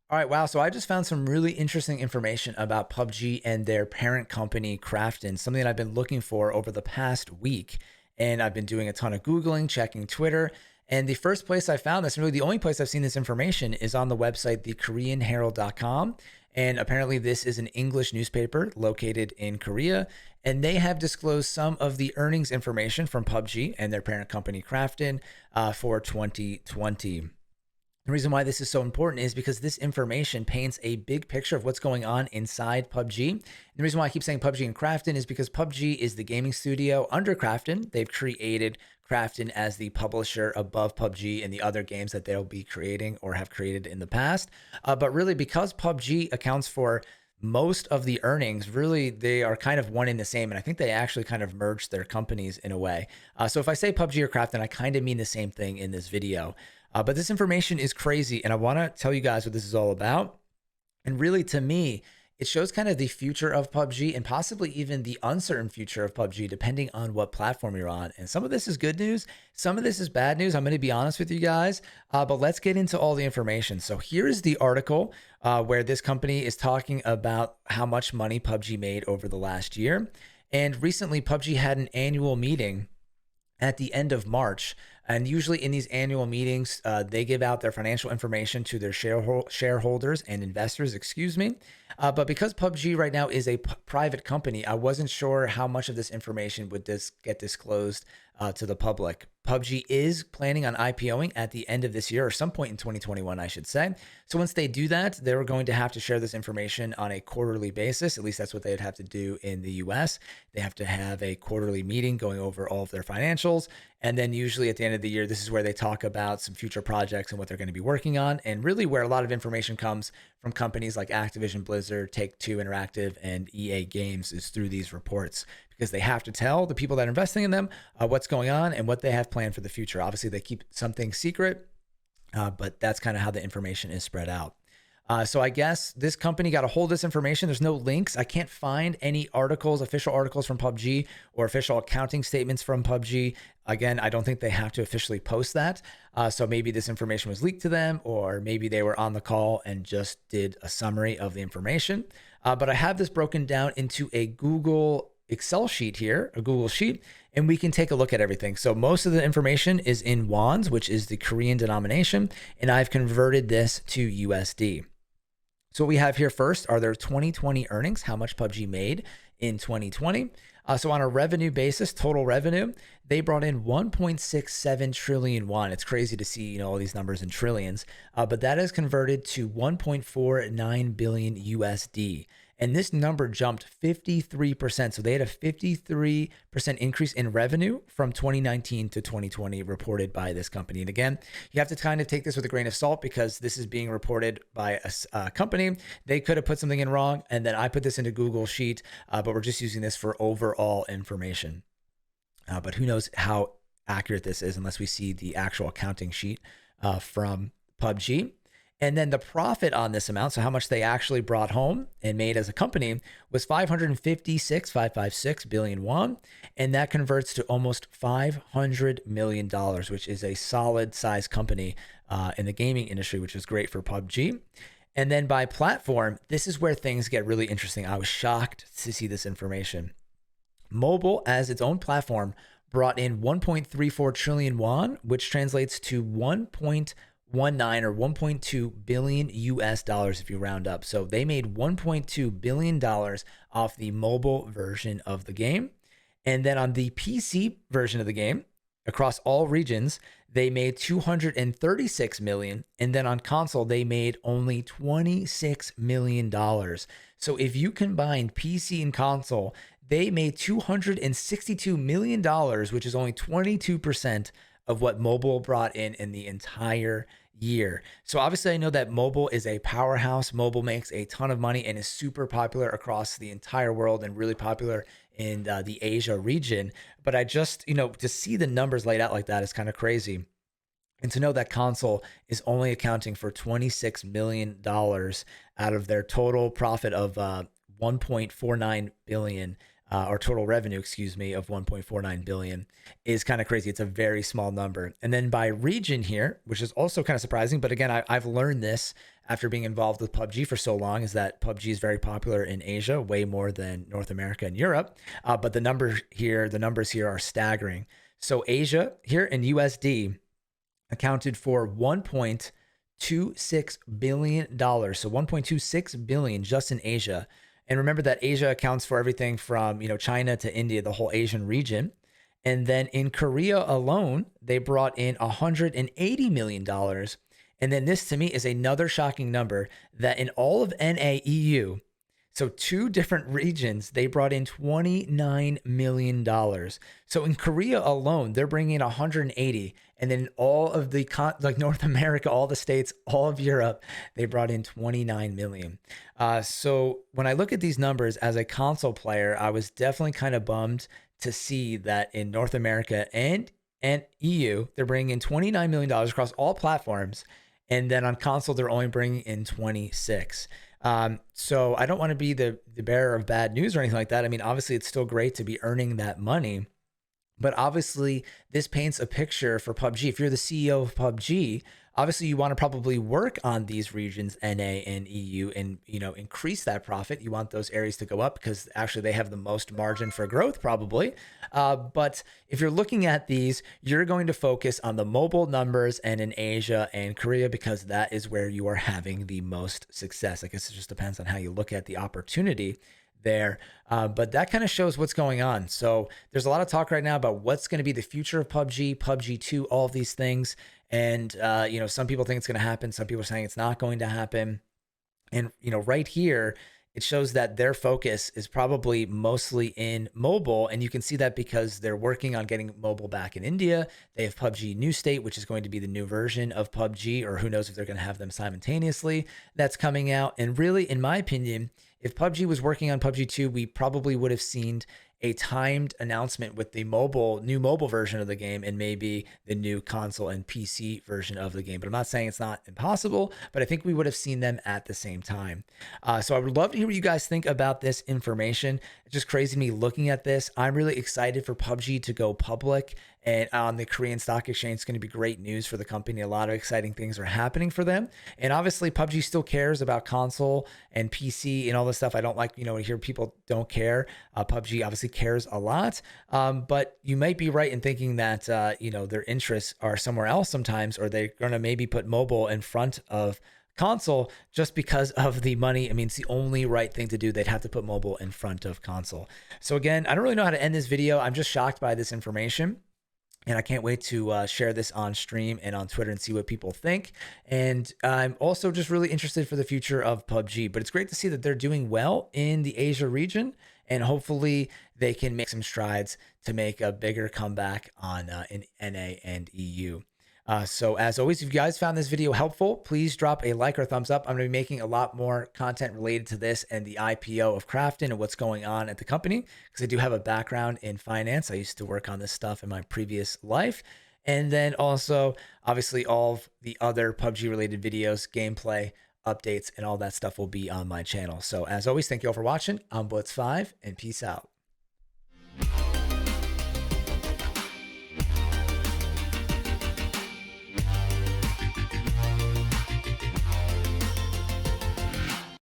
All right, wow. So I just found some really interesting information about PUBG and their parent company, Krafton, something that I've been looking for over the past week. And I've been doing a ton of Googling, checking Twitter. And the first place I found this, and really the only place I've seen this information, is on the website, thekoreanherald.com. And apparently, this is an English newspaper located in Korea. And they have disclosed some of the earnings information from PUBG and their parent company, Krafton, for 2020. The reason why this is so important is because this information paints a big picture of what's going on inside PUBG. And the reason why I keep saying PUBG and Krafton is because PUBG is the gaming studio under Krafton. They've created Krafton as the publisher above PUBG and the other games that they'll be creating or have created in the past. But really, because PUBG accounts for most of the earnings, really, they are kind of one in the same. And I think they actually kind of merged their companies in a way. So if I say PUBG or Krafton, I kind of mean the same thing in this video. But this information is crazy, and I want to tell you guys what this is all about. And really, to me, it shows kind of the future of PUBG and possibly even the uncertain future of PUBG, depending on what platform you're on. And some of this is good news, some of this is bad news. I'm going to be honest with you guys, but let's get into all the information. So here is the article where this company is talking about how much money PUBG made over the last year. And recently, PUBG had an annual meeting at the end of March. And usually in these annual meetings, they give out their financial information to their shareholders and investors, excuse me. But because PUBG right now is a private company, I wasn't sure how much of this information would get disclosed to the public. PUBG is planning on IPOing at the end of this year, or some point in 2021, I should say. So once they do that, they're going to have to share this information on a quarterly basis. At least that's what they'd have to do in the US. They have to have a quarterly meeting going over all of their financials. And then usually at the end of the year, this is where they talk about some future projects and what they're going to be working on. And really where a lot of information comes from companies like Activision Blizzard, Take-Two Interactive, and EA Games is through these reports, because they have to tell the people that are investing in them what's going on and what they have planned for the future. Obviously, they keep something secret, but that's kind of how the information is spread out. So I guess this company got a hold of this information. There's no links. I can't find any articles, official articles from PUBG or official accounting statements from PUBG. Again, I don't think they have to officially post that. So maybe this information was leaked to them, or maybe they were on the call and just did a summary of the information. But I have this broken down into a Google Excel sheet here, a Google sheet, and we can take a look at everything. So most of the information is in wons, which is the Korean denomination, and I've converted this to USD. So what we have here first are their 2020 earnings, how much PUBG made in 2020. So on a revenue basis, total revenue, they brought in 1.67 trillion won. It's crazy to see, all these numbers in trillions, but that is converted to 1.49 billion USD. And this number jumped 53%. So they had a 53% increase in revenue from 2019 to 2020 reported by this company. And again, you have to kind of take this with a grain of salt, because this is being reported by a company. They could have put something in wrong, and then I put this into Google Sheet, but we're just using this for overall information. But who knows how accurate this is unless we see the actual accounting sheet from PUBG. And then the profit on this amount, so how much they actually brought home and made as a company, was 556 billion won. And that converts to almost $500 million, which is a solid size company in the gaming industry, which is great for PUBG. And then by platform, this is where things get really interesting. I was shocked to see this information. Mobile, as its own platform, brought in 1.34 trillion won, which translates to 1.19 or 1.2 billion US dollars if you round up. So they made $1.2 billion off the mobile version of the game. And then on the PC version of the game, across all regions, they made 236 million. And then on console, they made only $26 million. So if you combine PC and console, they made $262 million, which is only 22% of what mobile brought in the entire year. So obviously I know that mobile is a powerhouse. Mobile makes a ton of money and is super popular across the entire world and really popular in the Asia region. But I just, to see the numbers laid out like that is kind of crazy. And to know that console is only accounting for $26 million out of their total profit of 1.49 billion. Or total revenue, of 1.49 billion is kind of crazy. It's a very small number. And then by region here, which is also kind of surprising, but again, I've learned this after being involved with PUBG for so long is that PUBG is very popular in Asia, way more than North America and Europe. But the numbers here are staggering. So Asia here in USD accounted for $1.26 billion. So 1.26 billion just in Asia. And remember that Asia accounts for everything from, China to India, the whole Asian region. And then in Korea alone, they brought in $180 million. And then this to me is another shocking number that in all of NAEU, so two different regions, they brought in $29 million. So in Korea alone, they're bringing in 180. And then all of the like North America, all the states, all of Europe, they brought in 29 million. So when I look at these numbers as a console player, I was definitely kind of bummed to see that in North America and EU, they're bringing in $29 million across all platforms. And then on console, they're only bringing in 26. So I don't want to be the bearer of bad news or anything like that. I mean, obviously it's still great to be earning that money, but obviously this paints a picture for PUBG. If you're the CEO of PUBG, obviously you want to probably work on these regions, NA and EU, and, increase that profit. You want those areas to go up because actually they have the most margin for growth probably. But if you're looking at these, you're going to focus on the mobile numbers and in Asia and Korea because that is where you are having the most success. I guess it just depends on how you look at the opportunity there. But that kind of shows what's going on. So there's a lot of talk right now about what's going to be the future of PUBG, PUBG 2, all of these things. And, some people think it's going to happen. Some people are saying it's not going to happen. And, right here, it shows that their focus is probably mostly in mobile. And you can see that because they're working on getting mobile back in India. They have PUBG New State, which is going to be the new version of PUBG, or who knows if they're going to have them simultaneously. That's coming out. And really, in my opinion, if PUBG was working on PUBG 2, we probably would have seen a timed announcement with the new mobile version of the game and maybe the new console and PC version of the game. But I'm not saying it's not impossible, but I think we would have seen them at the same time. So I would love to hear what you guys think about this information. It's just crazy to me looking at this. I'm really excited for PUBG to go public and on the Korean Stock Exchange. It's going to be great news for the company. A lot of exciting things are happening for them. And obviously PUBG still cares about console and PC and all this stuff. I don't like, to hear people don't care. PUBG obviously cares a lot. But you might be right in thinking that, their interests are somewhere else sometimes, or they're going to maybe put mobile in front of console just because of the money. I mean, it's the only right thing to do. They'd have to put mobile in front of console. So again, I don't really know how to end this video. I'm just shocked by this information. And I can't wait to share this on stream and on Twitter and see what people think. And I'm also just really interested for the future of PUBG. But it's great to see that they're doing well in the Asia region. And hopefully they can make some strides to make a bigger comeback on in NA and EU. So as always, if you guys found this video helpful, please drop a like or thumbs up. I'm going to be making a lot more content related to this and the IPO of Krafton and what's going on at the company, because I do have a background in finance. I used to work on this stuff in my previous life. And then also, obviously, all of the other PUBG related videos, gameplay, updates, and all that stuff will be on my channel. So as always, thank you all for watching. I'm Blitz5 and peace out.